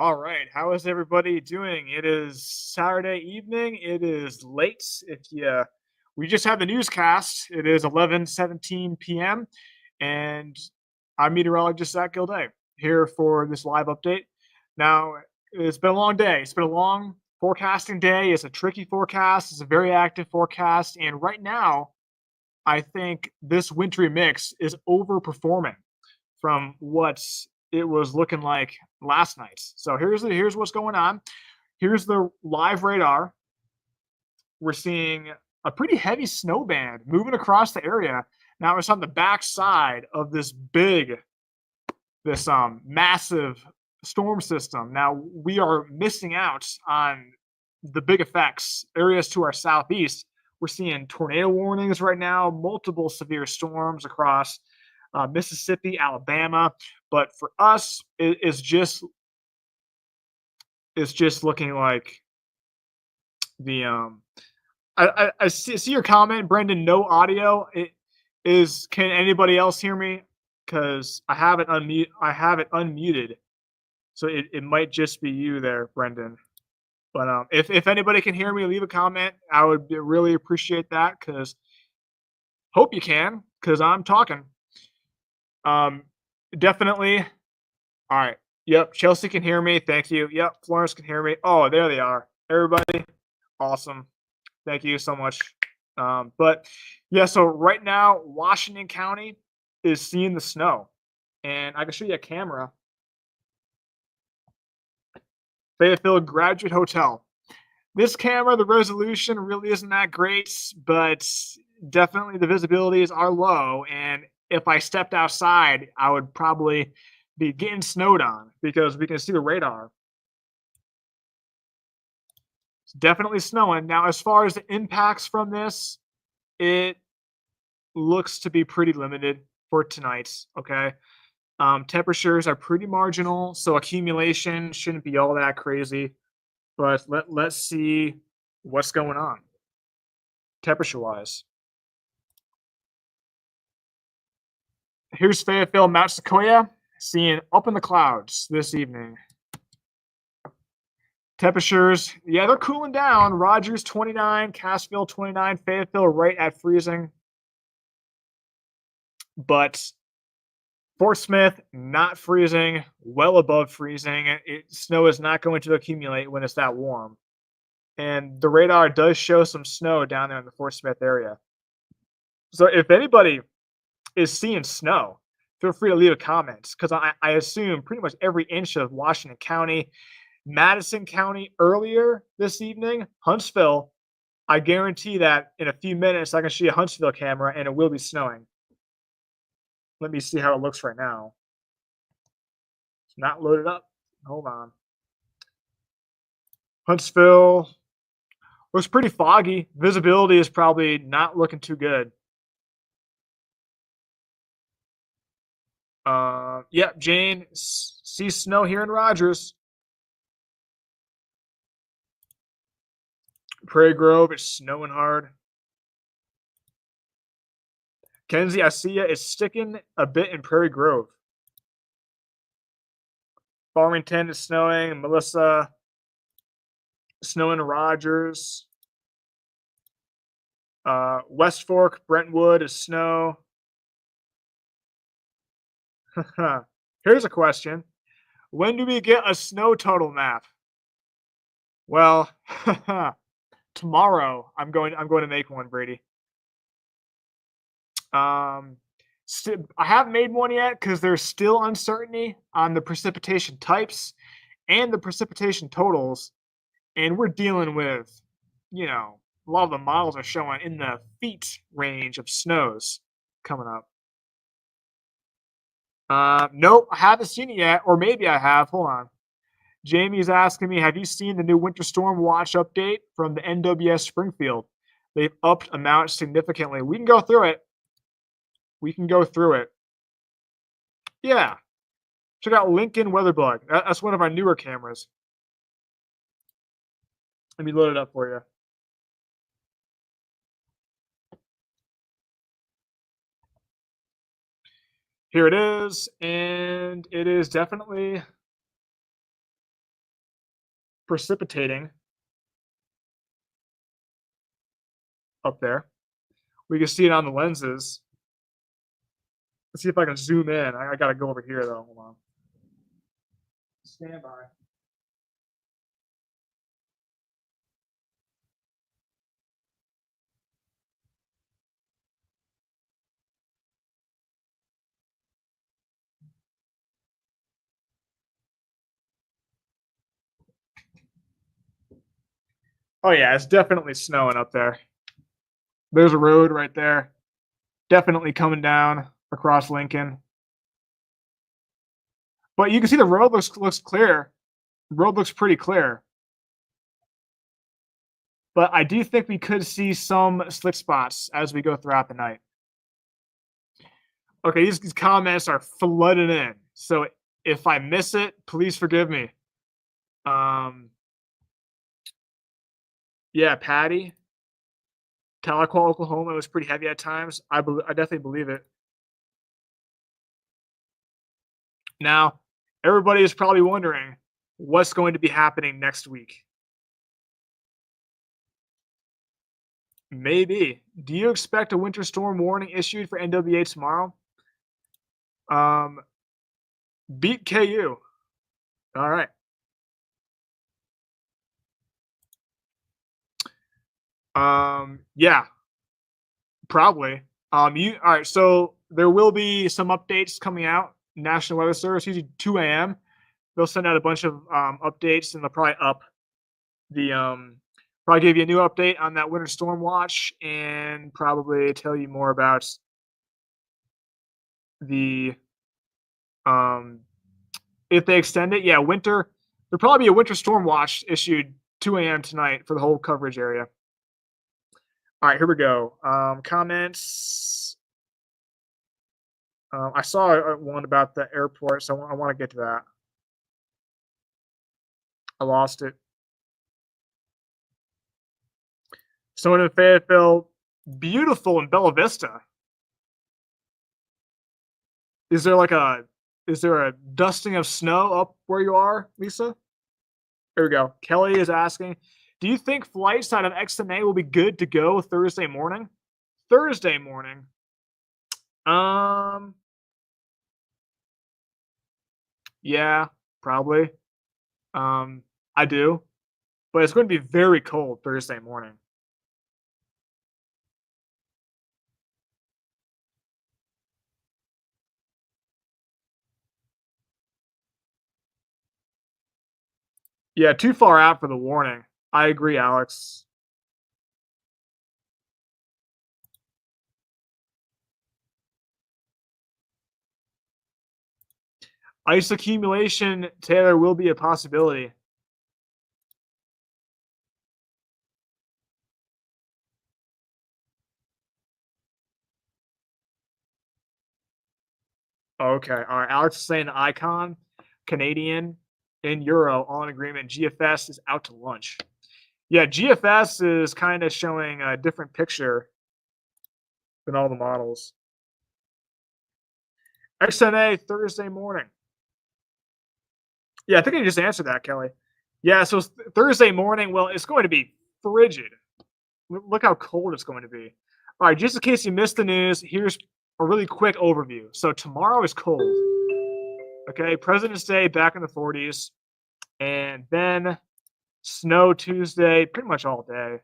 All right, how is everybody doing? It is Saturday evening. It is late. If you We just had the newscast. It is 11:17 p.m. and I'm meteorologist Zach Gilday here for this live update. Now, it's been a long day. It's been a long forecasting day. It's a tricky forecast. It's a very active forecast, and right now, I think this wintry mix is overperforming from what it was looking like last night. So here's what's going on. Here's the live radar. We're seeing a pretty heavy snow band moving across the area. Now it's on the back side of this massive storm system. Now we are missing out on the big effects. Areas to our southeast, we're seeing tornado warnings right now, multiple severe storms across Mississippi, Alabama. But for us, it's just looking like the I see your comment, Brendan. No audio. It is. Can anybody else hear me? Because I have it unmuted, so it might just be you there, Brendan. But if anybody can hear me, leave a comment. I would really appreciate that. Because hope you can. Because I'm talking. Um, definitely. All right. Yep. Chelsea can hear me. Thank you. Yep. Florence can hear me. Oh, there they are. Everybody. Awesome. Thank you so much. But yeah, so right now, Washington County is seeing the snow. And I can show you a camera. Fayetteville Graduate Hotel. This camera, the resolution really isn't that great, but definitely the visibilities are low. And if I stepped outside, I would probably be getting snowed on because we can see the radar. It's definitely snowing. Now, as far as the impacts from this, it looks to be pretty limited for tonight. Okay. Temperatures are pretty marginal, so accumulation shouldn't be all that crazy. But let's see what's going on temperature wise. Here's Fayetteville, Mount Sequoia, seeing up in the clouds this evening. Temperatures, yeah, they're cooling down. Rogers 29, Cassville 29, Fayetteville right at freezing. But Fort Smith, not freezing, well above freezing. Snow is not going to accumulate when it's that warm. And the radar does show some snow down there in the Fort Smith area. So if anybody is seeing snow, feel free to leave a comment because I assume pretty much every inch of Washington County, Madison County earlier this evening, Huntsville. I guarantee that in a few minutes I can show you a Huntsville camera and it will be snowing. Let me see how it looks right now. It's not loaded up. Hold on. Huntsville looks pretty foggy. Visibility is probably not looking too good. Yep, Jane, see snow here in Rogers. Prairie Grove, it's snowing hard. Kenzie, I see ya. It's sticking a bit in Prairie Grove. Farmington is snowing. Melissa, snowing in Rogers. West Fork, Brentwood is snow. Here's a question. When do we get a snow total map? Well, tomorrow I'm going to make one, Brady. I haven't made one yet because there's still uncertainty on the precipitation types and the precipitation totals, and we're dealing with, a lot of the models are showing in the feet range of snows coming up. Nope, I haven't seen it yet, or maybe I have. Hold on. Jamie's asking me, have you seen the new winter storm watch update from the NWS Springfield? They've upped amount significantly. We can go through it. Yeah. Check out Lincoln Weatherbug. That's one of our newer cameras. Let me load it up for you. Here it is, and it is definitely precipitating up there. We can see it on the lenses. Let's see if I can zoom in. I gotta go over here though. Hold on. Stand by. Oh yeah, it's definitely snowing up there. There's a road right there. Definitely coming down across Lincoln. But you can see the road looks clear. The road looks pretty clear. But I do think we could see some slick spots as we go throughout the night. Okay, these comments are flooding in. So if I miss it, please forgive me. Yeah, Patty. Tahlequah, Oklahoma was pretty heavy at times. I definitely believe it. Now, everybody is probably wondering what's going to be happening next week. Maybe. Do you expect a winter storm warning issued for NWA tomorrow? Beat KU. All right. Yeah, probably. All right. So there will be some updates coming out. National Weather Service, usually 2 a.m. They'll send out a bunch of updates, and they'll probably up the probably give you a new update on that winter storm watch, and probably tell you more about the if they extend it. Yeah, winter. There'll probably be a winter storm watch issued 2 a.m. tonight for the whole coverage area. All right, here we go. Comments. I saw one about the airport, so I want to get to that. I lost it. Someone in Fayetteville, beautiful in Bella Vista. Is there a dusting of snow up where you are, Lisa? There we go. Kelly is asking, do you think flights out of XNA will be good to go Thursday morning? Thursday morning. Yeah, probably. I do. But it's going to be very cold Thursday morning. Yeah, too far out for the warning. I agree, Alex. Ice accumulation, Taylor, will be a possibility. Okay, all right. Alex is saying Icon, Canadian, and Euro all in agreement. GFS is out to lunch. Yeah, GFS is kind of showing a different picture than all the models. XNA Thursday morning. Yeah, I think I just answered that, Kelly. Yeah, so Thursday morning, well, it's going to be frigid. Look how cold it's going to be. All right, just in case you missed the news, here's a really quick overview. So tomorrow is cold. Okay, President's Day back in the 40s. And then snow Tuesday, pretty much all day,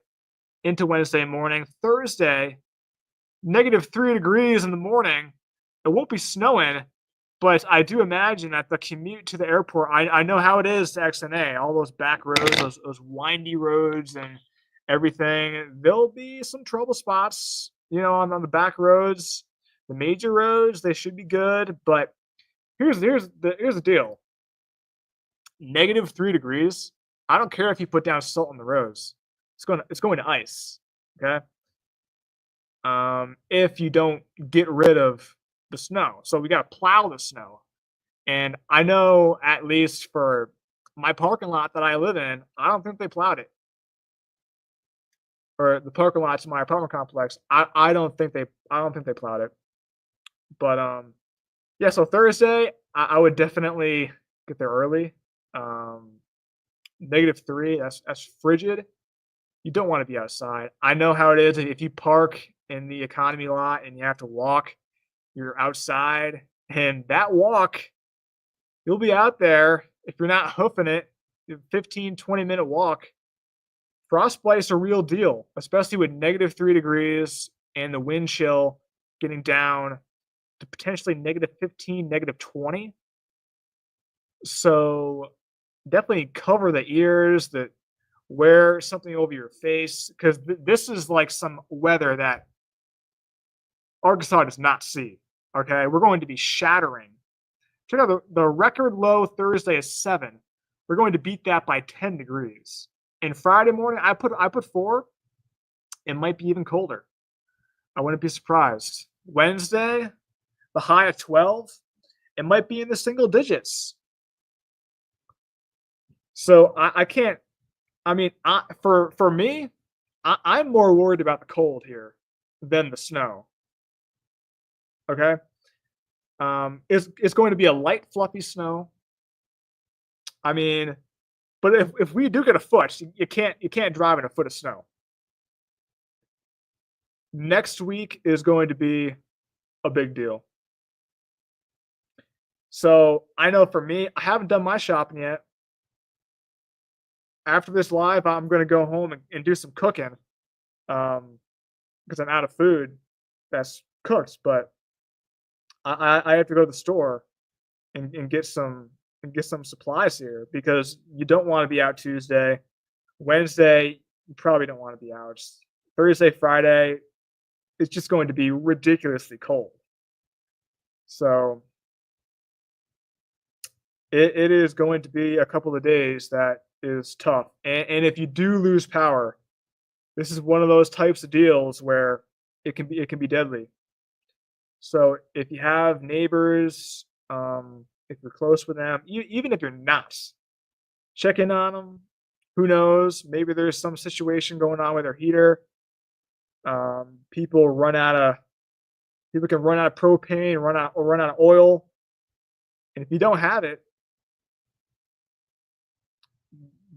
into Wednesday morning. Thursday, -3 degrees in the morning. It won't be snowing, but I do imagine that the commute to the airport, I know how it is to XNA, all those back roads, those windy roads and everything. There'll be some trouble spots, on the back roads. The major roads, they should be good, but here's the deal. -3 degrees. I don't care if you put down salt on the roads. It's going to ice. Okay. If you don't get rid of the snow. So we got to plow the snow. And I know, at least for my parking lot that I live in, I don't think they plowed it. Or the parking lots in my apartment complex, I don't think they plowed it. But yeah, so Thursday, I would definitely get there early. -3. That's frigid. You don't want to be outside. I know how it is if you park in the economy lot and you have to walk, you're outside, and that walk, you'll be out there if you're not hoofing it, 15, 20-minute walk. Frostbite's a real deal, especially with -3 degrees and the wind chill getting down to potentially -15, -20. So definitely cover the ears, that wear something over your face, because this is like some weather that Arkansas does not see. Okay, we're going to be shattering. Check out the record low Thursday is 7. We're going to beat that by 10 degrees. And Friday morning, I put 4. It might be even colder. I wouldn't be surprised. Wednesday, the high of 12. It might be in the single digits. So I can't. I mean, for me, I'm more worried about the cold here than the snow. Okay, it's going to be a light, fluffy snow. I mean, but if we do get a foot, you can't drive in a foot of snow. Next week is going to be a big deal. So I know for me, I haven't done my shopping yet. After this live, I'm going to go home and do some cooking, because I'm out of food that's cooked. But I have to go to the store and get some supplies here, because you don't want to be out Tuesday. Wednesday, you probably don't want to be out. Thursday, Friday, it's just going to be ridiculously cold. So it is going to be a couple of days that is tough. And if you do lose power, this is one of those types of deals where it can be deadly. So if you have neighbors, if you're close with them, even if you're not, check in on them. Who knows? Maybe there's some situation going on with their heater. People run out of People can run out of propane, run out of oil, and if you don't have it,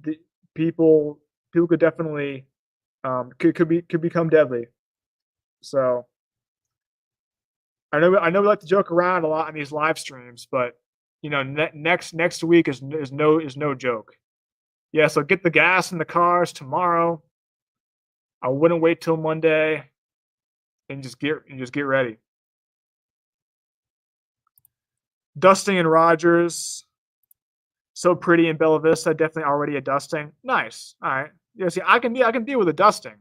the people could definitely could become deadly. So I know we like to joke around a lot on these live streams, but next week is no joke. Yeah, so get the gas in the cars tomorrow. I wouldn't wait till Monday, and just get ready. Dusting and Rogers, so pretty in Bella Vista. Definitely already a dusting. Nice. All right. Yeah. See, I can deal with a dusting.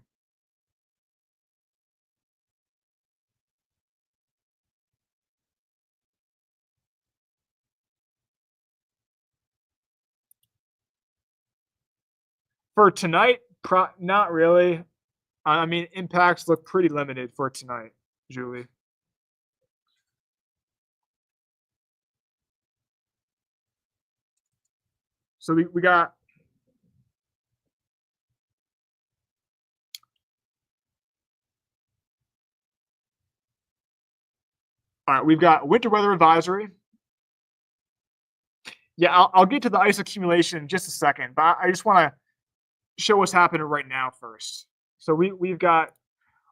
For tonight, not really. I mean, impacts look pretty limited for tonight, Julie. So we got all right. We've got winter weather advisory. Yeah, I'll get to the ice accumulation in just a second, but I just want to show what's happening right now first. So we've got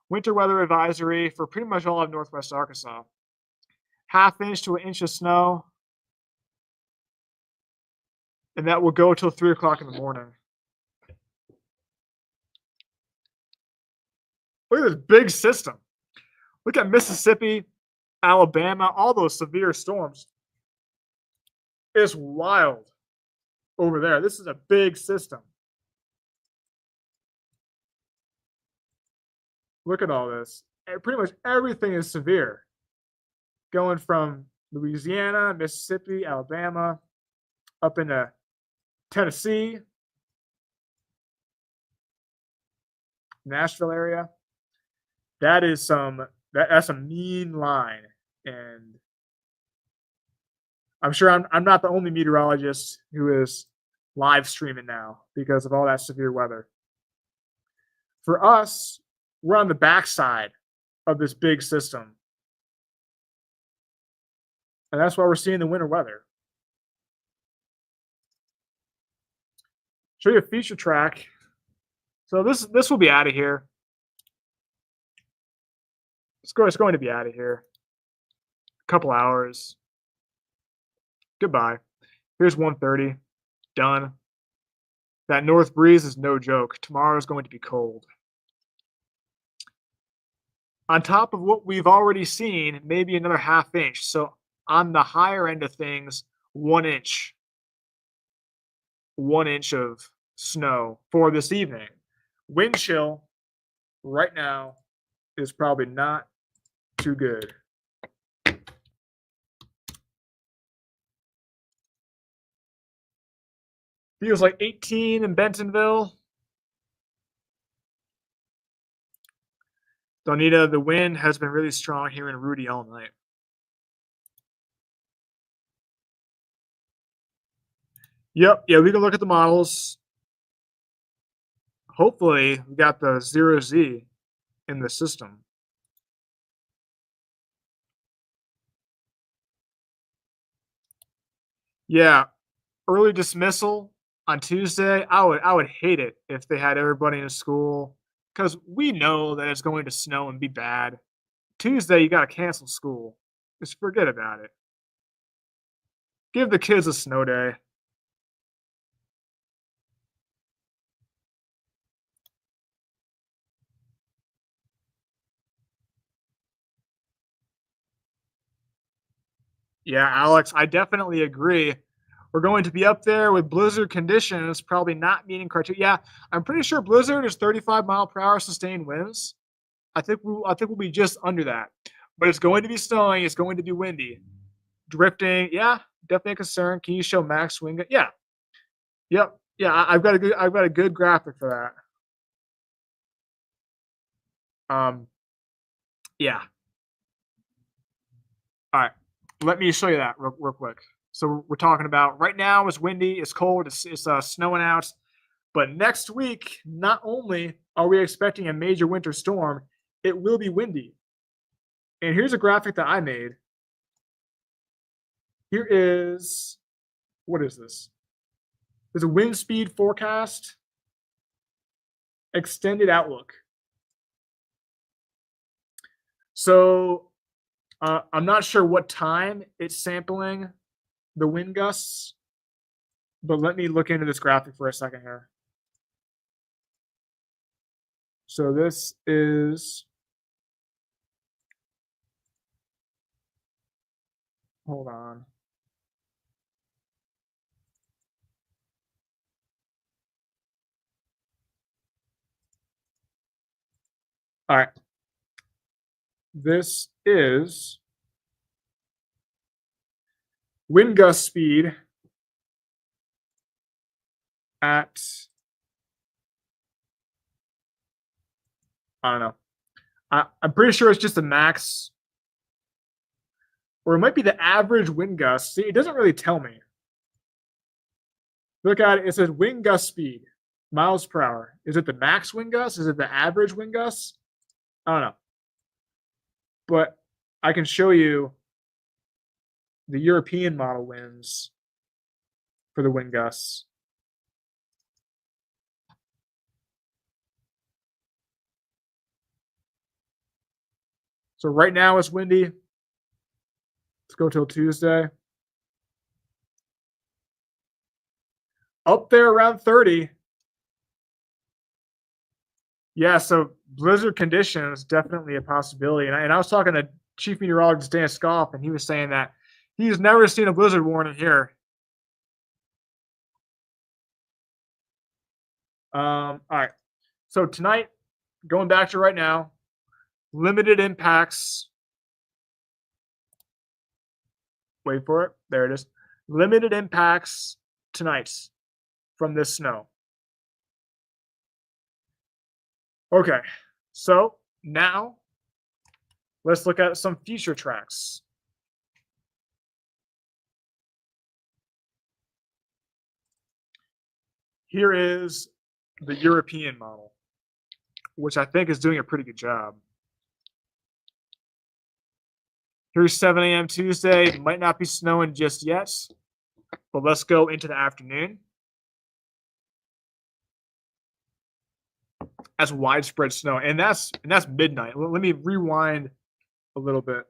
winter weather advisory for pretty much all of Northwest Arkansas. Half inch to an inch of snow, and that will go till 3 o'clock in the morning. Look at this big system. Look at Mississippi, Alabama, all those severe storms. It's wild over there. This is a big system. Look at all this. Pretty much everything is severe. Going from Louisiana, Mississippi, Alabama, up into Tennessee, Nashville area. That's a mean line, and I'm sure I'm not the only meteorologist who is live streaming now because of all that severe weather. For us, we're on the backside of this big system, and that's why we're seeing the winter weather. show you a feature track. So this will be out of here. It's going to be out of here. A couple hours. Goodbye. Here's 1:30. Done. That north breeze is no joke. Tomorrow is going to be cold. On top of what we've already seen, maybe another half inch. So on the higher end of things, 1 inch. 1 inch of snow for this evening. Wind chill right now is probably not too good. Feels like 18 in Bentonville. Donita, the wind has been really strong here in Rudy all night. Yep, yeah, we can look at the models. Hopefully, we got the 0Z in the system. Yeah, early dismissal on Tuesday. I would hate it if they had everybody in school because we know that it's going to snow and be bad. Tuesday, you got to cancel school. Just forget about it. Give the kids a snow day. Yeah, Alex, I definitely agree. We're going to be up there with blizzard conditions, probably not meeting criteria. Yeah, I'm pretty sure blizzard is 35-mile-per-hour sustained winds. I think we'll be just under that. But it's going to be snowing. It's going to be windy, drifting. Yeah, definitely a concern. Can you show max wind? Yeah, yep, yeah. I've got a good graphic for that. Yeah. All right, let me show you that real quick. So we're talking about right now. It's windy. It's cold. It's snowing out. But next week, not only are we expecting a major winter storm, it will be windy. And here's a graphic that I made. Here is, what is this? There's a wind speed forecast, extended outlook. So I'm not sure what time it's sampling the wind gusts, but let me look into this graphic for a second here. So this is, hold on. All right. This is wind gust speed at, I don't know. I'm pretty sure it's just the max, or it might be the average wind gust. See, it doesn't really tell me. Look at it. It says wind gust speed, miles per hour. Is it the max wind gust? Is it the average wind gust? I don't know. But I can show you the European model winds for the wind gusts. So right now it's windy. Let's go till Tuesday. Up there around 30. Yeah, so blizzard conditions definitely a possibility. And I was talking to Chief Meteorologist Dan Scoff, and he was saying that he's never seen a blizzard warning here. All right. So tonight, going back to right now, limited impacts. Wait for it. There it is. Limited impacts tonight from this snow. Okay, so now let's look at some future tracks. Here is the European model, which I think is doing a pretty good job. Here's 7 a.m. Tuesday. It might not be snowing just yet, but let's go into the afternoon. as widespread snow, and that's midnight. Let me rewind a little bit.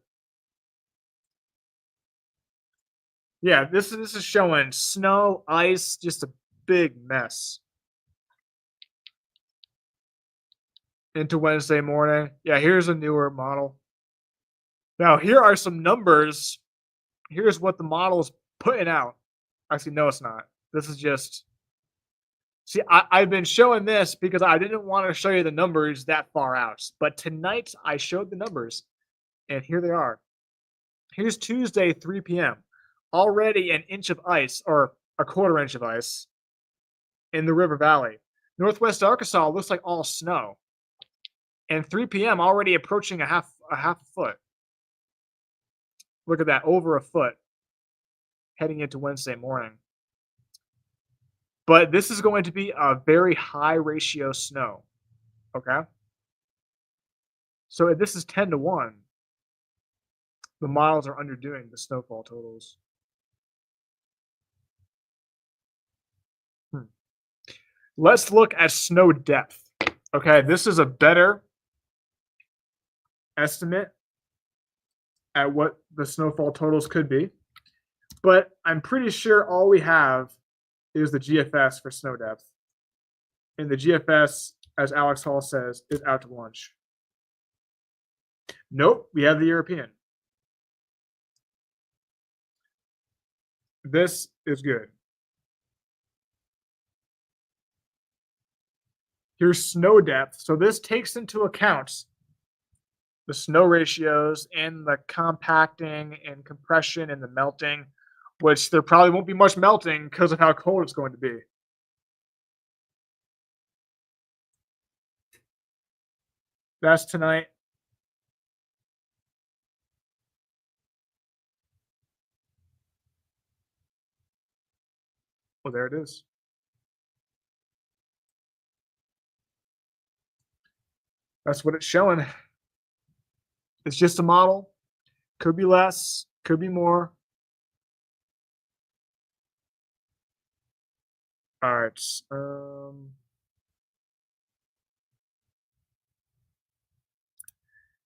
Yeah, this is showing snow, ice, just a big mess into Wednesday morning. Yeah, here's a newer model. Now, here are some numbers. Here's what the model's putting out. Actually, no, it's not. This is just see, I've been showing this because I didn't want to show you the numbers that far out. But tonight I showed the numbers, and here they are. Here's Tuesday, 3 p.m. Already an inch of ice or a quarter inch of ice in the River Valley. Northwest Arkansas looks like all snow. And 3 p.m. already approaching a half foot. Look at that, over a foot heading into Wednesday morning. But this is going to be a very high ratio snow. Okay. So if this is 10-1, the models are underdoing the snowfall totals. Let's look at snow depth. Okay, this is a better estimate at what the snowfall totals could be. But I'm pretty sure all we have is the GFS for snow depth. And the GFS, as Alex Hall says, is out to lunch. Nope, we have the European. This is good. Here's snow depth. So this takes into account the snow ratios and the compacting and compression and the melting, which there probably won't be much melting because of how cold it's going to be. That's tonight. Well, there it is. That's what it's showing. It's just a model. Could be less, could be more. All right.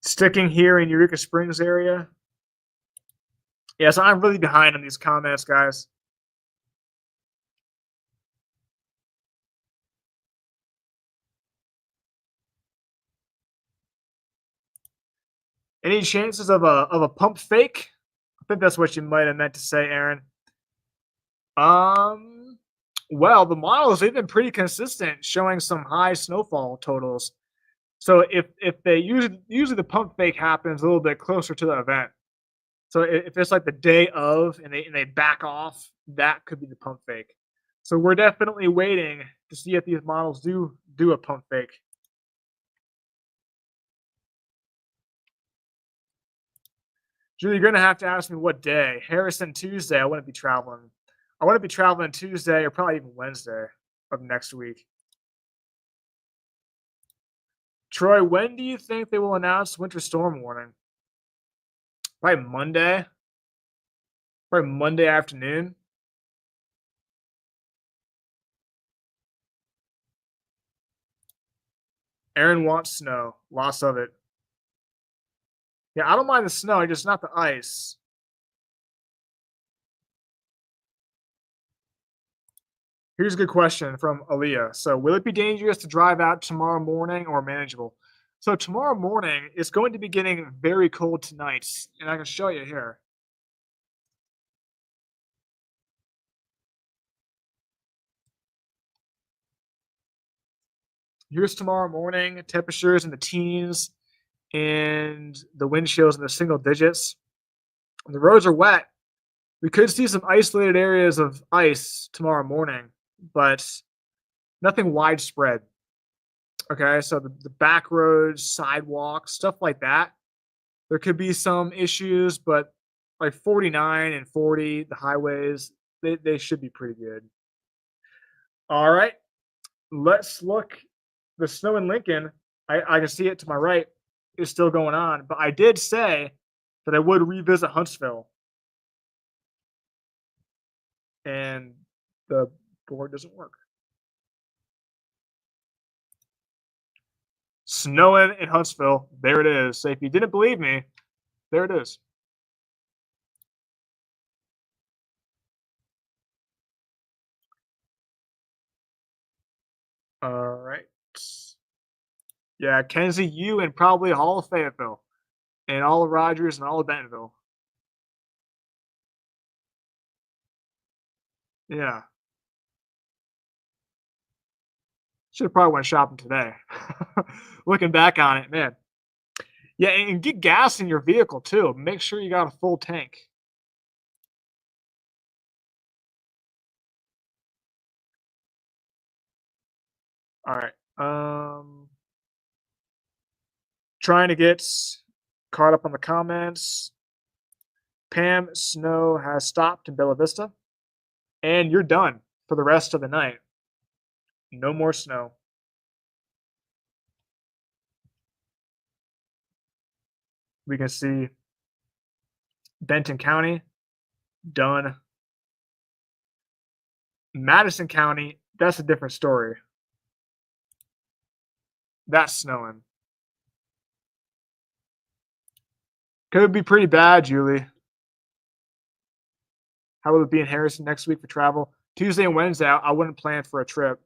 Sticking here in Eureka Springs area. Yeah, so I'm really behind on these comments, guys. Any chances of a pump fake? I think that's what you might have meant to say, Aaron. Well, the models they've been pretty consistent, showing some high snowfall totals. So if they usually the pump fake happens a little bit closer to the event. So if it's like the day of and they back off, that could be the pump fake. So we're definitely waiting to see if these models do a pump fake. Julie, you're gonna have to ask me what day. Harrison, Tuesday. I wouldn't be traveling. I want to be traveling Tuesday or probably even Wednesday of next week. Troy, when do you think they will announce winter storm warning? Probably Monday. Probably Monday afternoon. Aaron wants snow. Lots of it. Yeah, I don't mind the snow, just not the ice. Here's a good question from Aaliyah. So, will it be dangerous to drive out tomorrow morning or manageable? So, tomorrow morning, it's going to be getting very cold tonight, and I can show you here. Here's tomorrow morning, temperatures in the teens, and the wind chills in the single digits. The roads are wet. We could see some isolated areas of ice tomorrow morning, but nothing widespread. Okay, so the back roads, sidewalks, stuff like that. There could be some issues, but like 49 and 40, the highways, they should be pretty good. All right, let's look. The snow in Lincoln, I can see it to my right, is still going on, but I did say that I would revisit Huntsville. And the board doesn't work. snowing in Huntsville. There it is. So if you didn't believe me, there it is. All right. Yeah, Kenzie, you and probably all of Fayetteville, and all of Rogers, and all of Bentonville. Yeah, should have probably went shopping today. Looking back on it, man. Yeah, and get gas in your vehicle too. Make sure you got a full tank. All right. Trying to get caught up on the comments. Pam, snow has stopped in Bella Vista, and you're done for the rest of the night. No more snow. We can see Benton County done. Madison County, that's a different story. That's snowing. Could be pretty bad, Julie. How will it be in Harrison next week for travel? Tuesday and Wednesday, I wouldn't plan for a trip.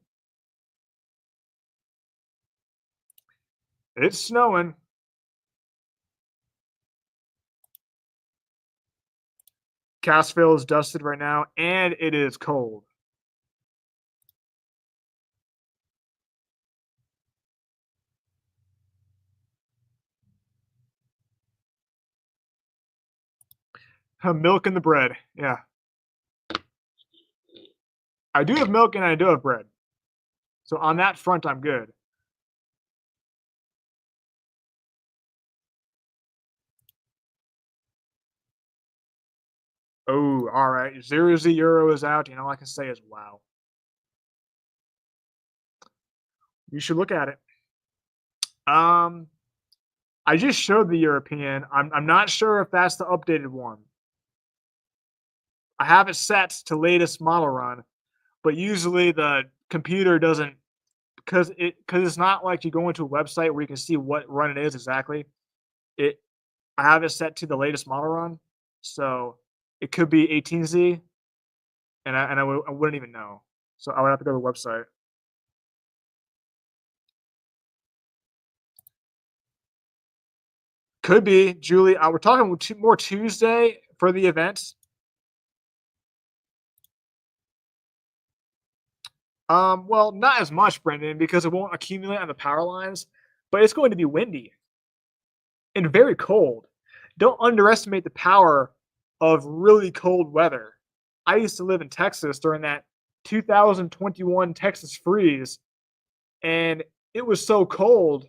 It's snowing. Cassville is dusted right now, and it is cold. Milk in the bread. Yeah. I do have milk and I do have bread. So on that front, I'm good. Oh, all right. 0 euro is out. You know, all I can say is wow. You should look at it. Um, I just showed the European. I'm not sure if that's the updated one. I have it set to latest model run, but usually the computer doesn't because it's not like you go into a website where you can see what run it is exactly. It I have it set to the latest model run, so it could be 18Z, and I wouldn't even know. So I would have to go to the website. Could be Julie. We're talking more Tuesday for the event. Well, not as much, Brendan, because it won't accumulate on the power lines, but it's going to be windy and very cold. Don't underestimate the power of really cold weather. I used to live in Texas during that 2021 Texas freeze, and it was so cold.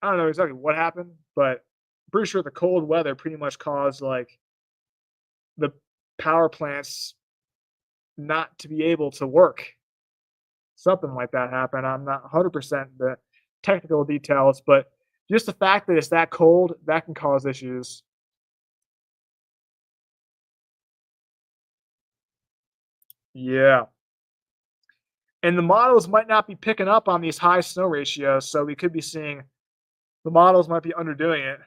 I don't know exactly what happened, but I'm pretty sure the cold weather pretty much caused like the power plants not to be able to work. Something like that happened. I'm not 100% the technical details, but just the fact that it's that cold, that can cause issues. Yeah. And the models might not be picking up on these high snow ratios, so we could be seeing the models might be underdoing it.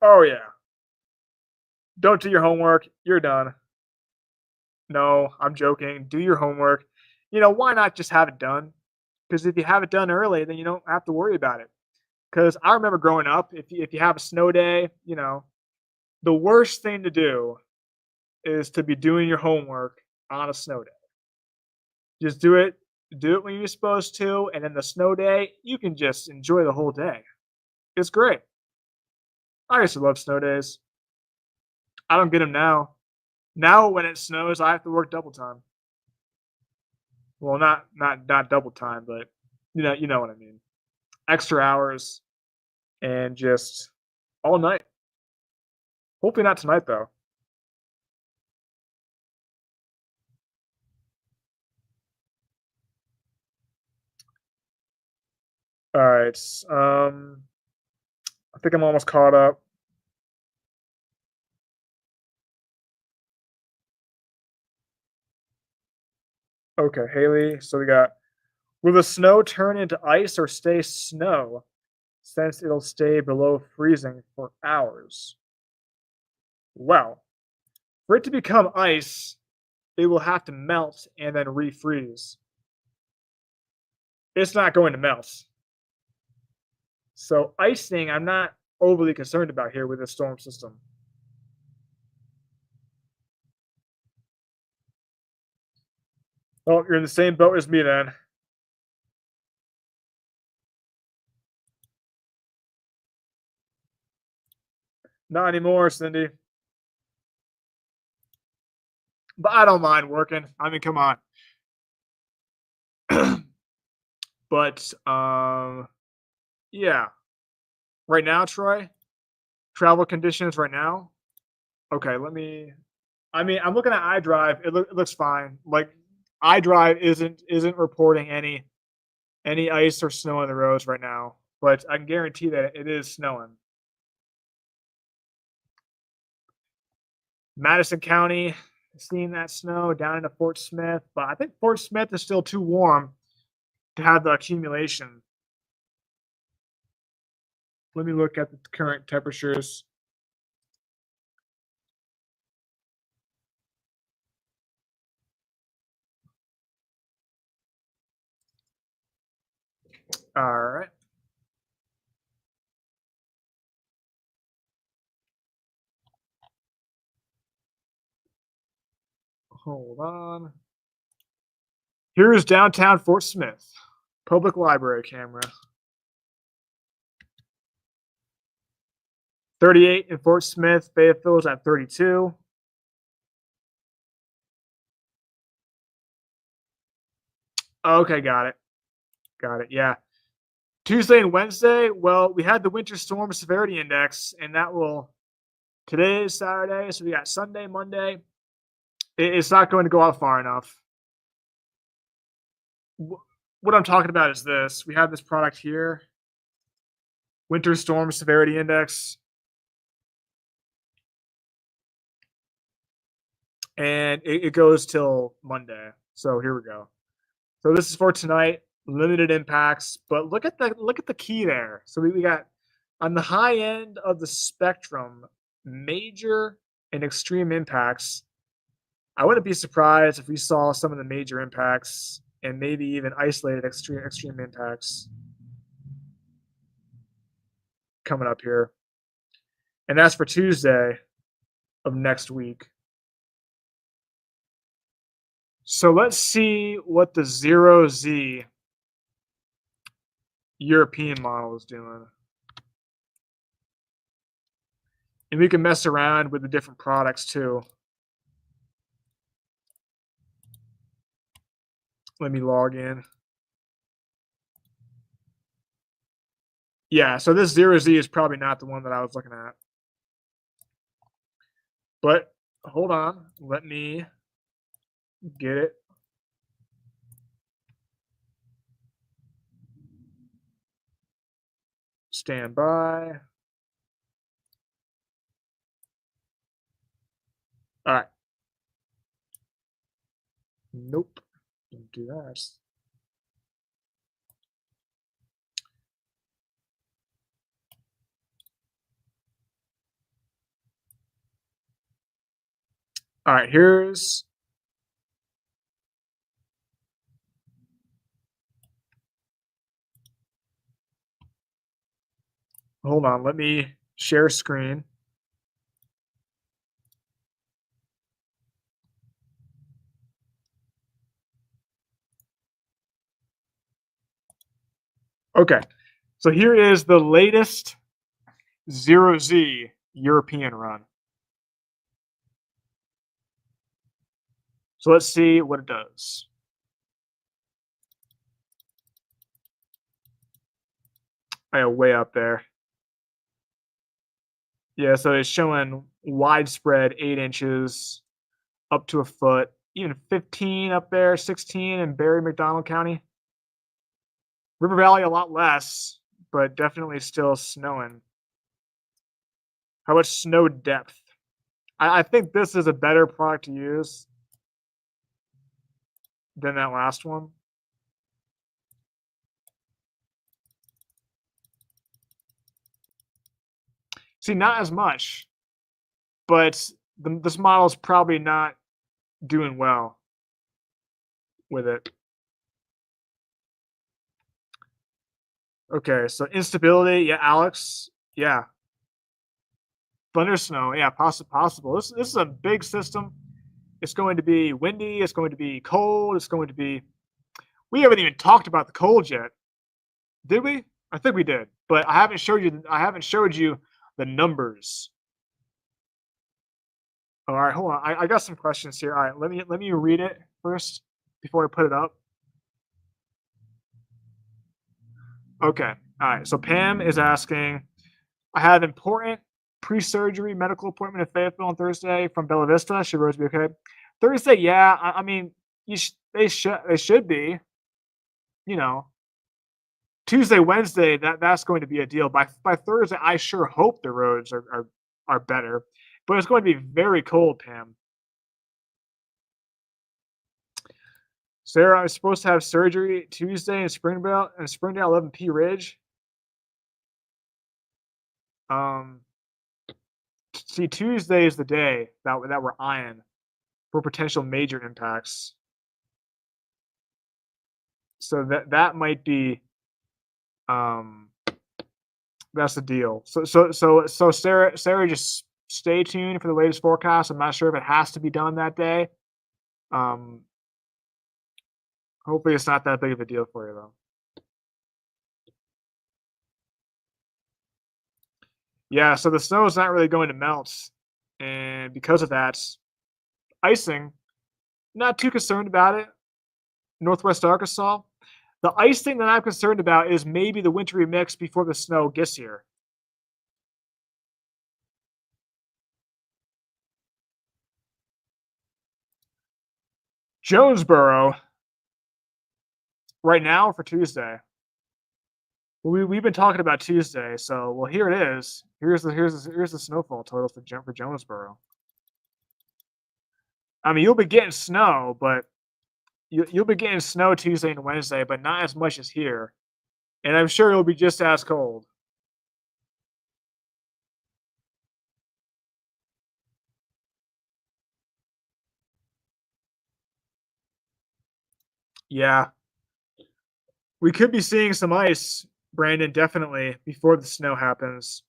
Oh yeah. Don't do your homework. You're done. No, I'm joking. Do your homework. You know, why not just have it done? Because if you have it done early, then you don't have to worry about it. Because I remember growing up, if you have a snow day, you know, the worst thing to do is to be doing your homework on a snow day. Just do it when you're supposed to, and then the snow day, you can just enjoy the whole day. It's great. I used to love snow days. I don't get them now. Now when it snows, I have to work double time. Well, not double time, but you know what I mean. Extra hours and just all night. Hopefully not tonight though. All right. I think I'm almost caught up. Okay, Haley. So we got, will the snow turn into ice or stay snow since it'll stay below freezing for hours? Well, for it to become ice, it will have to melt and then refreeze. It's not going to melt. So icing, I'm not overly concerned about here with this storm system. Oh, you're in the same boat as me then. Not anymore, Cindy. But I don't mind working. I mean, come on. But yeah. Right now, Troy, travel conditions right now. Okay, let me. I mean, I'm looking at iDrive. It looks fine. Like iDrive isn't reporting any ice or snow on the roads right now, but I can guarantee that it is snowing. Madison County, seeing that snow down into Fort Smith, but I think Fort Smith is still too warm to have the accumulation. Let me look at the current temperatures. All right. Hold on. Here is downtown Fort Smith. Public library camera. 38 in Fort Smith. Fayetteville's at 32. Okay, got it. Got it. Yeah. Tuesday and Wednesday, well, we had the winter storm severity index, and that will, today is Saturday, so we got Sunday, Monday. It's not going to go out far enough. What I'm talking about is this. We have this product here, winter storm severity index. And it goes till Monday. So here we go. So this is for tonight, limited impacts, but look at the key there. So we got on the high end of the spectrum, major and extreme impacts. I wouldn't be surprised if we saw some of the major impacts and maybe even isolated extreme impacts coming up here. And that's for Tuesday of next week. So let's see what the 0Z European model is doing. And we can mess around with the different products too. Let me log in. Yeah, so this 0Z is probably not the one that I was looking at. But hold on, let me get it. Stand by. All right. Nope. Don't do that. All right, here's hold on, let me share screen. Okay, so here is the latest 0Z European run. So let's see what it does. Oh, way up there. Yeah, so it's showing widespread 8 inches up to a foot, even 15 up there, 16 in Barry McDonald County. River Valley, a lot less, but definitely still snowing. How much snow depth? I think this is a better product to use. than that last one. See, not as much, but this model is probably not doing well with it. Okay, so instability, yeah, Alex, yeah. Thunder snow, yeah, possible. This is a big system. It's going to be windy. It's going to be cold. It's going to be. We haven't even talked about the cold yet, did we? I think we did, but I haven't showed you. I haven't showed you the numbers. All right, hold on. I got some questions here. All right, let me read it first before I put it up. Okay. All right. So Pam is asking, I have important pre-surgery medical appointment in Fayetteville on Thursday from Bella Vista. Should roads be okay? Thursday, yeah. I mean, they should be. You know, Tuesday, Wednesday, that's going to be a deal. By Thursday, I sure hope the roads are better. But it's going to be very cold, Pam. Sarah, I was supposed to have surgery Tuesday in Springdale 11P Ridge. Um, See, Tuesday is the day that we're eyeing for potential major impacts. So that might be um that's the deal. So Sarah, just stay tuned for the latest forecast. I'm not sure if it has to be done that day. Um Hopefully it's not that big of a deal for you though. Yeah, so the snow is not really going to melt. And because of that, icing, not too concerned about it. Northwest Arkansas. The ice thing that I'm concerned about is maybe the wintry mix before the snow gets here. Jonesboro, right now for Tuesday. We've been talking about Tuesday, so well here it is. Here's the snowfall total for Jonesboro. I mean, you'll be getting snow, but you'll be getting snow Tuesday and Wednesday, but not as much as here. And I'm sure it'll be just as cold. Yeah, we could be seeing some ice, Brandon, definitely before the snow happens.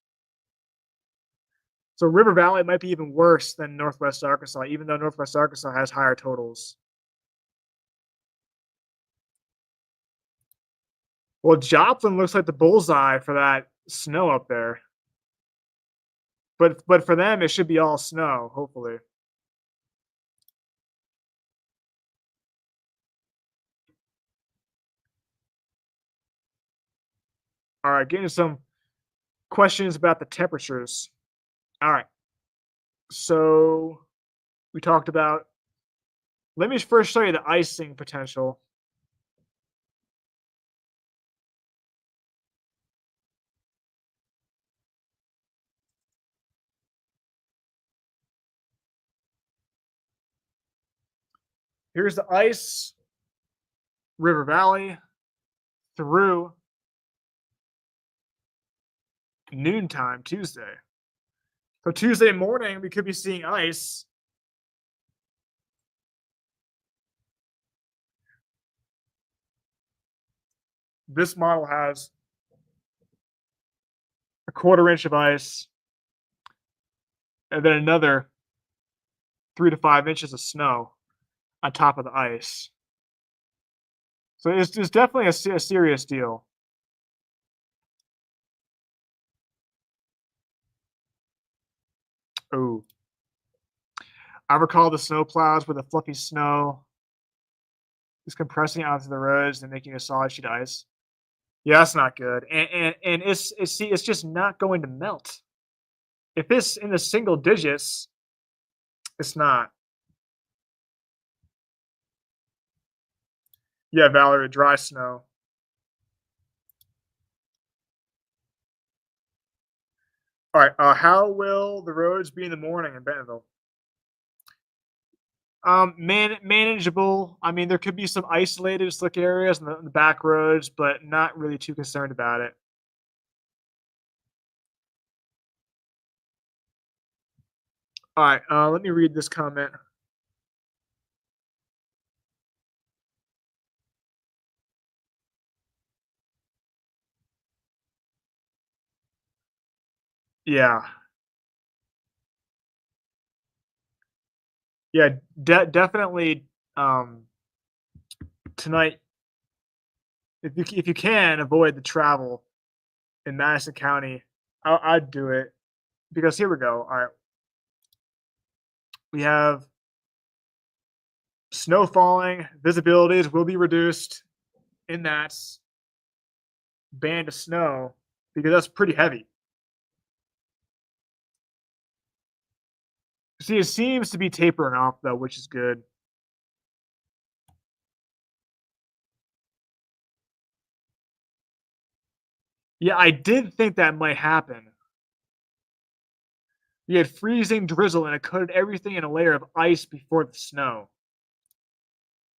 So River Valley might be even worse than Northwest Arkansas, even though Northwest Arkansas has higher totals. Well, Joplin looks like the bullseye for that snow up there. But for them, it should be all snow, hopefully. All right, getting some questions about the temperatures. All right. So we talked about. Let me first show you the icing potential. Here's the ice, River Valley, through noontime Tuesday. So Tuesday morning, we could be seeing ice. This model has a 1/4 inch of ice, and then another 3 to 5 inches of snow on top of the ice. So it's definitely a serious deal. Oh, I recall the snow plows with the fluffy snow is compressing onto the roads and making a solid sheet of ice. Yeah, that's not good. And it's just not going to melt. If it's in the single digits, it's not. Yeah, Valerie, dry snow. All right. How will the roads be in the morning in Bentonville? Manageable. I mean, there could be some isolated slick areas in the back roads, but not really too concerned about it. All right, let me read this comment. Yeah, yeah, definitely. Um, Tonight, if you can avoid the travel in Madison County, I'd do it because here we go. All right, we have snow falling, visibilities will be reduced in that band of snow because that's pretty heavy. See, it seems to be tapering off though, which is good. Yeah, I did think that might happen. You had freezing drizzle and it coated everything in a layer of ice before the snow.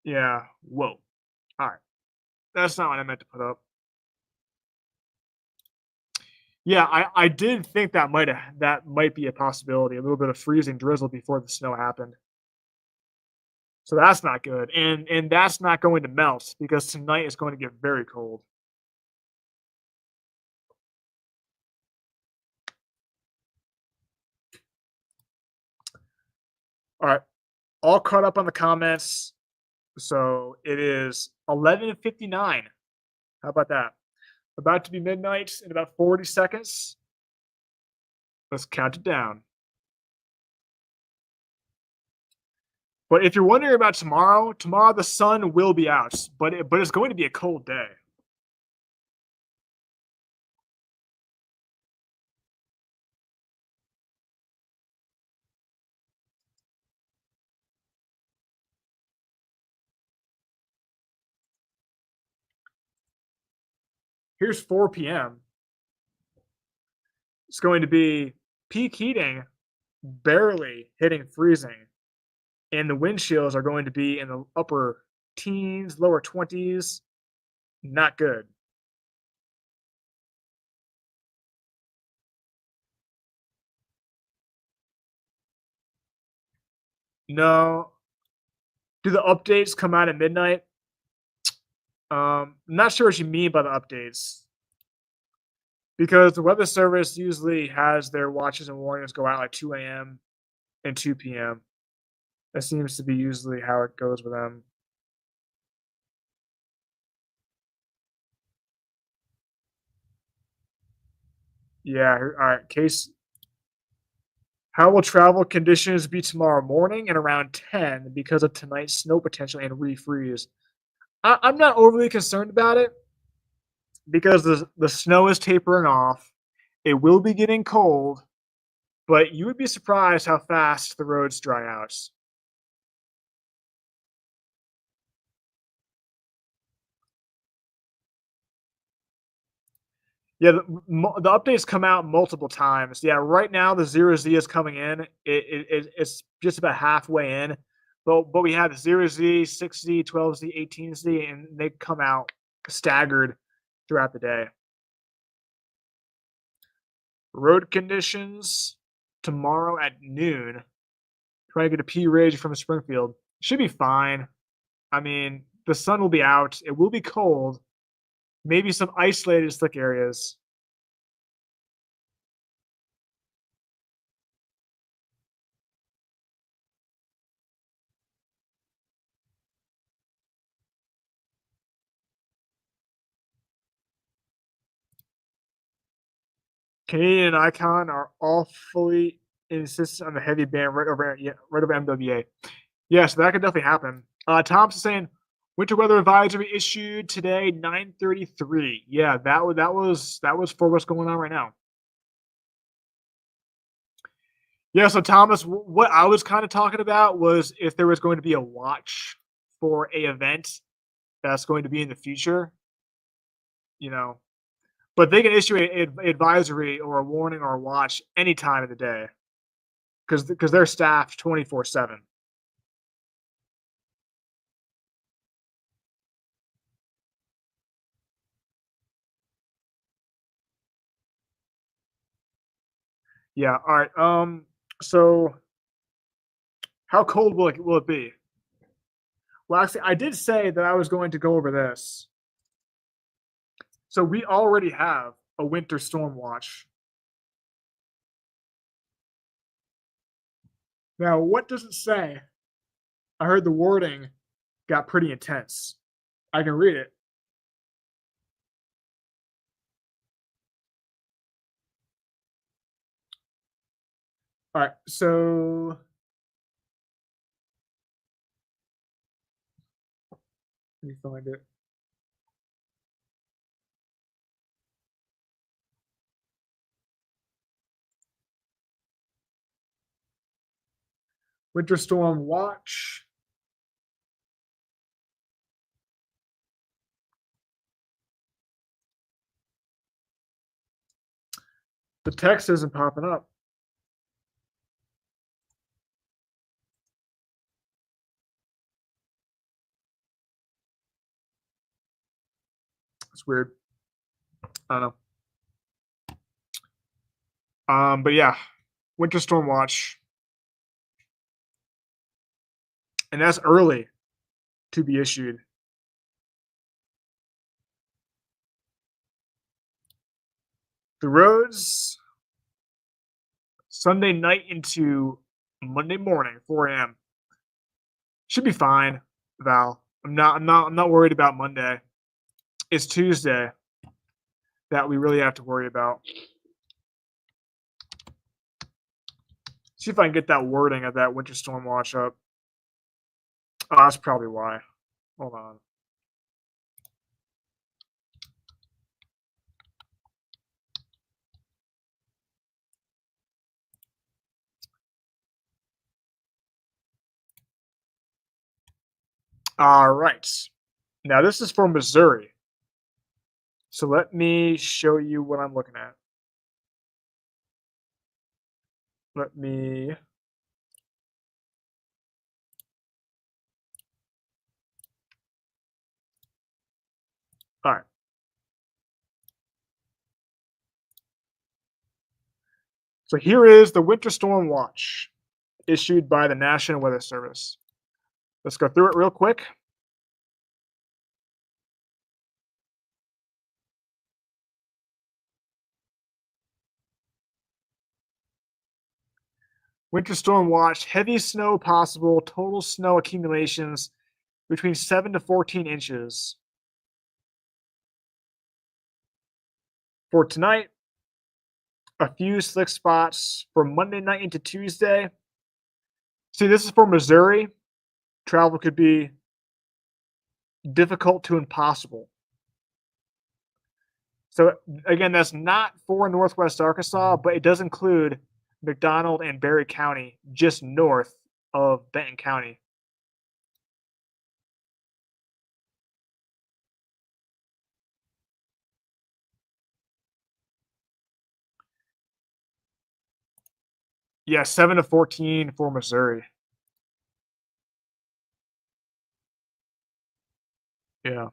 Yeah, whoa. All right, that's not what I meant to put up. Yeah, I did think that might be a possibility. A little bit of freezing drizzle before the snow happened. So that's not good, and that's not going to melt because tonight is going to get very cold. All right, all caught up on the comments. So it is 11:59. How about that? About to be midnight in about 40 seconds. Let's count it down. But if you're wondering about tomorrow, tomorrow the sun will be out, but it's going to be a cold day. Here's 4 p.m. It's going to be peak heating, barely hitting freezing, and the wind chills are going to be in the upper teens, lower 20s. Not good. No. Do the updates come out at midnight? Not sure what you mean by the updates because the weather service usually has their watches and warnings go out at 2 a.m. and 2 p.m. That seems to be usually how it goes with them. Yeah. All right. Case. How will travel conditions be tomorrow morning and around 10 because of tonight's snow potential and refreeze? I'm not overly concerned about it because the snow is tapering off. It will be getting cold, but you would be surprised how fast the roads dry out. Yeah, the updates come out multiple times. Yeah, right now the zero Z is coming in. It's just about halfway in, but we have zero Z, 6Z, 12Z, 18Z, and they come out staggered throughout the day. Road conditions tomorrow at noon. Trying to get a P ridge from Springfield. Should be fine. I mean, the sun will be out. It will be cold. Maybe some isolated slick areas. Canadian and Icon are all fully insistent on the heavy band right over MWA. Yeah, so that could definitely happen. Tom's saying winter weather advisory issued today, 9:33. Yeah, that was for what's going on right now. Yeah, so Thomas, what I was kind of talking about was if there was going to be a watch for a event that's going to be in the future, you know, but they can issue a advisory or a warning or a watch any time of the day because they're staffed 24/7. Yeah. All right. So how cold will it be? Well, actually, I did say that I was going to go over this. So we already have a winter storm watch. Now, what does it say? I heard the wording got pretty intense. I can read it. All right. So let me find it. Winter storm watch. The text isn't popping up. It's weird. I don't know. But yeah, winter storm watch, and that's early to be issued. The roads Sunday night into Monday morning, 4 a.m. Should be fine, Val. I'm not worried about Monday. It's Tuesday that we really have to worry about. See if I can get that wording of that winter storm watch up. Oh, that's probably why. Hold on. All right. Now this is for Missouri. So let me show you what I'm looking at. Let me All right. So here is the winter storm watch issued by the National Weather Service. Let's go through it real quick. Winter storm watch, heavy snow possible, total snow accumulations between 7 to 14 inches. For tonight, a few slick spots from Monday night into Tuesday. See, this is for Missouri. Travel could be difficult to impossible. So, again, that's not for Northwest Arkansas, but it does include McDonald and Berry County, just north of Benton County. Yeah, 7 to 14 for Missouri. Yeah.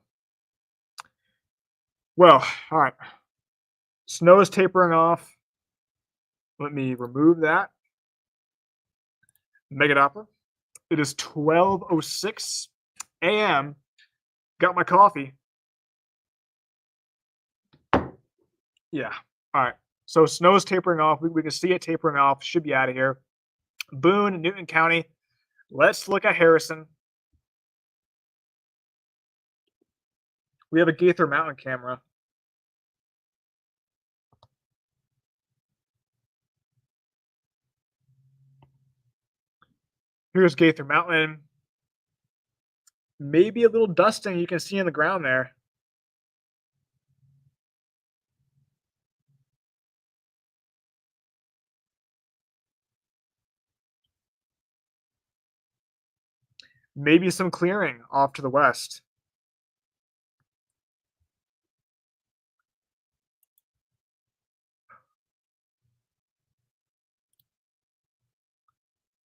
Well, all right. Snow is tapering off. Let me remove that. Mega Doppler. It is 12:06 a.m. Got my coffee. Yeah. All right. So snow is tapering off. We can see it tapering off. Should be out of here. Boone, Newton County. Let's look at Harrison. We have a Gaither Mountain camera. Here's Gaither Mountain. Maybe a little dusting you can see on the ground there. Maybe some clearing off to the west.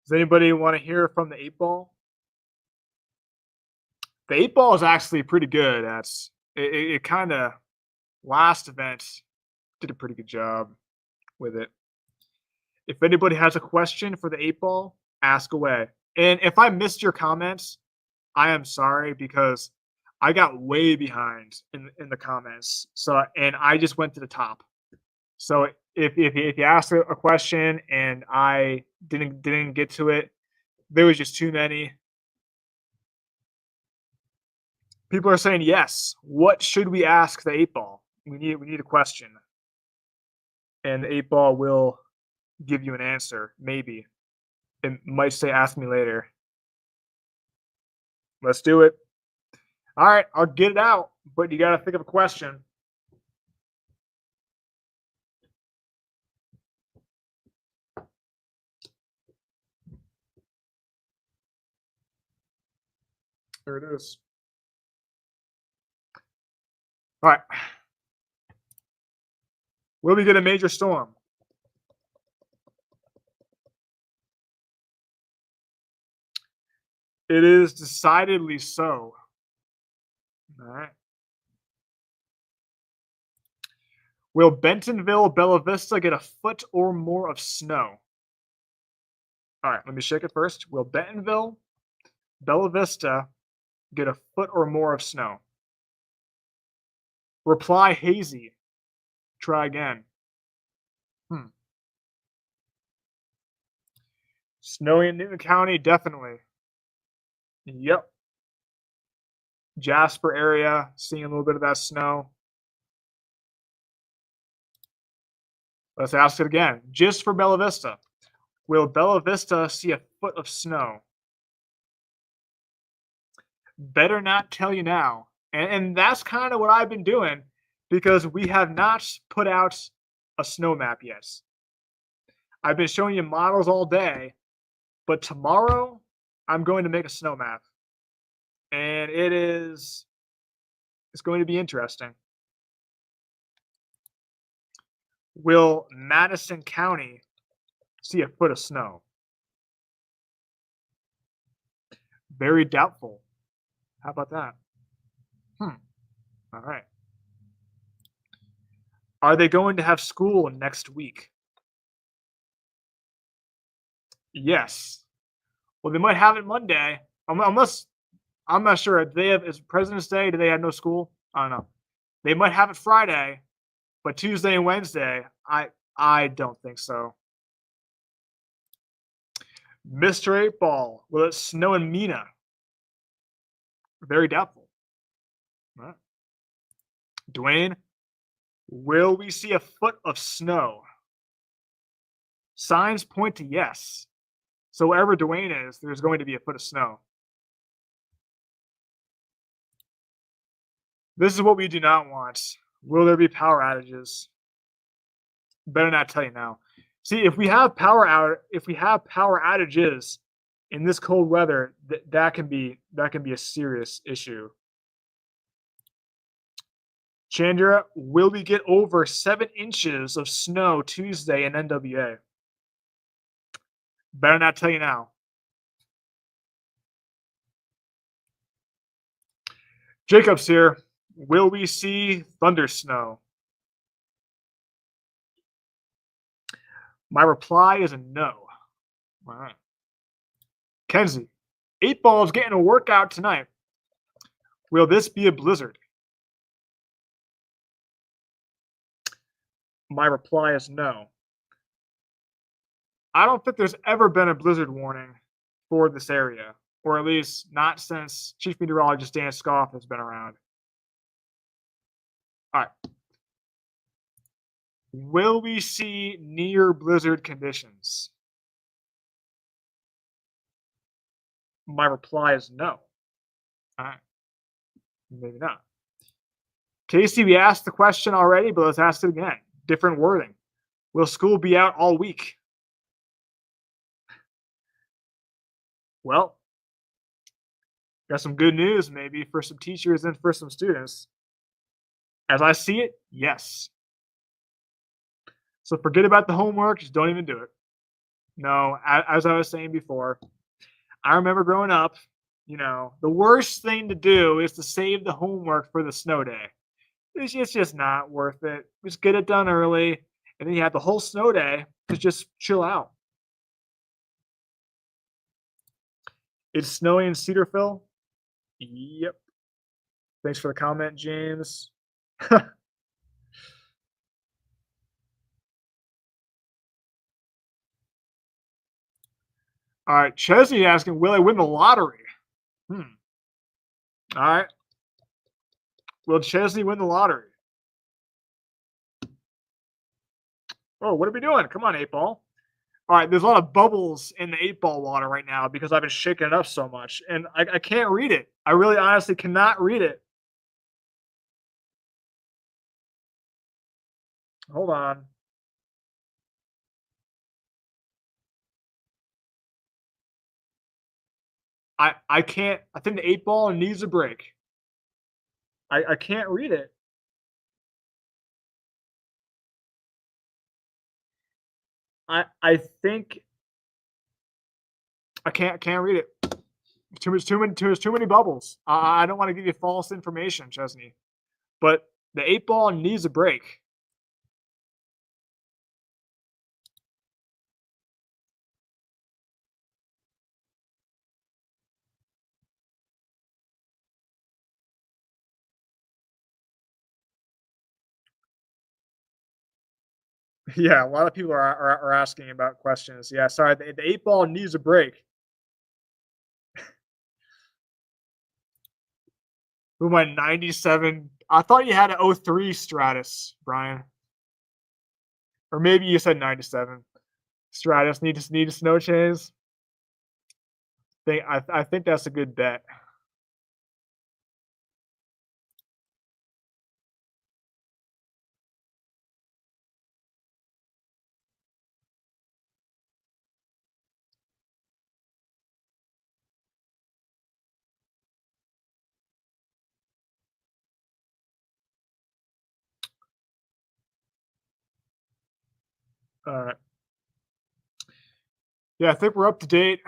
Does anybody want to hear from the 8 ball? The 8 ball is actually pretty good. It kind of last event did a pretty good job with it. If anybody has a question for the 8 ball, ask away. And if I missed your comments, I am sorry because I got way behind in the comments. So and I just went to the top. So if you asked a question and I didn't get to it, there was just too many. People are saying yes. What should we ask the 8 ball? We need a question, and the 8 ball will give you an answer. Maybe it might say ask me later. Let's do it. All right, I'll get it out, but you got to think of a question. There it is. All right. Will we get a major storm? It is decidedly so. All right. Will Bentonville, Bella Vista get a foot or more of snow? All right, let me shake it first. Will Bentonville, Bella Vista get a foot or more of snow? Reply hazy. Try again. Snowy in Newton County, definitely. Yep. Jasper area, seeing a little bit of that snow. Let's ask it again. Just for Bella Vista. Will Bella Vista see a foot of snow? Better not tell you now. And that's kind of what I've been doing because we have not put out a snow map yet. I've been showing you models all day, but tomorrow I'm going to make a snow map. And it's going to be interesting. Will Madison County see a foot of snow? Very doubtful. How about that? All right. Are they going to have school next week? Yes. Well, they might have it Monday, unless I'm not sure. Do they have is President's Day? Do they have no school? I don't know. They might have it Friday, but Tuesday and Wednesday, I don't think so. Mr. 8 ball, will it snow in Mina? Very doubtful. All right. Dwayne, will we see a foot of snow? Signs point to yes. So wherever Dwayne is, there's going to be a foot of snow. This is what we do not want. Will there be power outages? Better not tell you now. See, if we have power outages in this cold weather, that can be a serious issue. Chandra, will we get over 7 inches of snow Tuesday in NWA? Better not tell you now. Jacob's here. Will we see thunder snow? My reply is a no. All right. Kenzie, 8 ball is getting a workout tonight. Will this be a blizzard? My reply is no. I don't think there's ever been a blizzard warning for this area, or at least not since Chief Meteorologist Dan Scoff has been around. All right. Will we see near blizzard conditions? My reply is no. All right. Maybe not. Casey, we asked the question already, but let's ask it again. Different wording. Will school be out all week? Well, got some good news maybe for some teachers and for some students. As I see it, yes. So forget about the homework, just don't even do it. No, as I was saying before, I remember growing up, the worst thing to do is to save the homework for the snow day. It's just not worth it. Just get it done early. And then you have the whole snow day to just chill out. It's snowing in Cedarville. Yep. Thanks for the comment, James. All right, Chesney asking, will I win the lottery? All right. Will Chesney win the lottery? Oh, what are we doing? Come on, 8-ball. All right, there's a lot of bubbles in the 8-ball water right now because I've been shaking it up so much, and I can't read it. I really honestly cannot read it. Hold on. I can't. I think the 8-ball needs a break. I can't read it. I think I can't read it. Too many bubbles. I don't want to give you false information, Chesney. But the 8-ball needs a break. Yeah, a lot of people are asking about questions. Yeah, sorry, the 8-ball needs a break. Who went 97? I thought you had an 03 Stratus, Brian. Or maybe you said 97. Stratus need a snow chains. I think that's a good bet. All right. Yeah, I think we're up to date.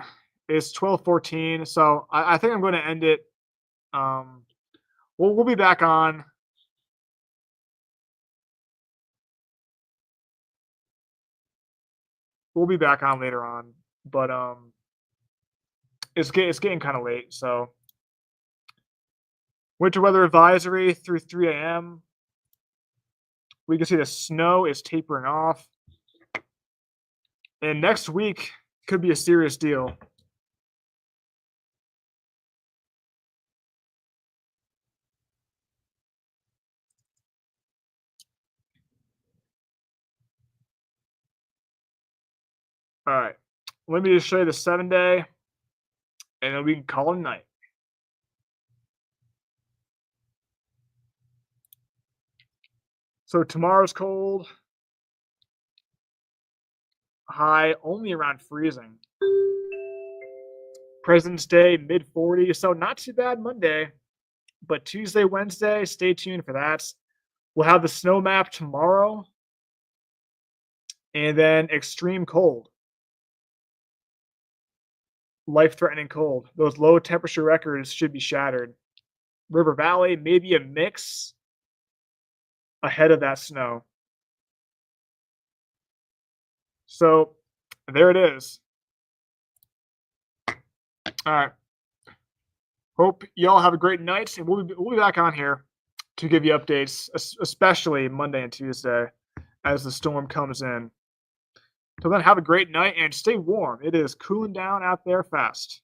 It's 12:14, so I think I'm going to end it. Um, we'll be back on. We'll be back on later on, but it's getting kind of late. So winter weather advisory through 3 a.m. We can see the snow is tapering off, and next week could be a serious deal. All right, let me just show you the 7-day, and then we can call it a night. So tomorrow's cold. High only around freezing. President's Day, mid 40s. So not too bad Monday. But Tuesday, Wednesday, stay tuned for that. We'll have the snow map tomorrow. And then extreme cold. Life-threatening cold. Those low temperature records should be shattered. River Valley, maybe a mix ahead of that snow. So there it is. All right. Hope y'all have a great night, and we'll be back on here to give you updates, especially Monday and Tuesday as the storm comes in. Till then, have a great night and stay warm. It is cooling down out there fast.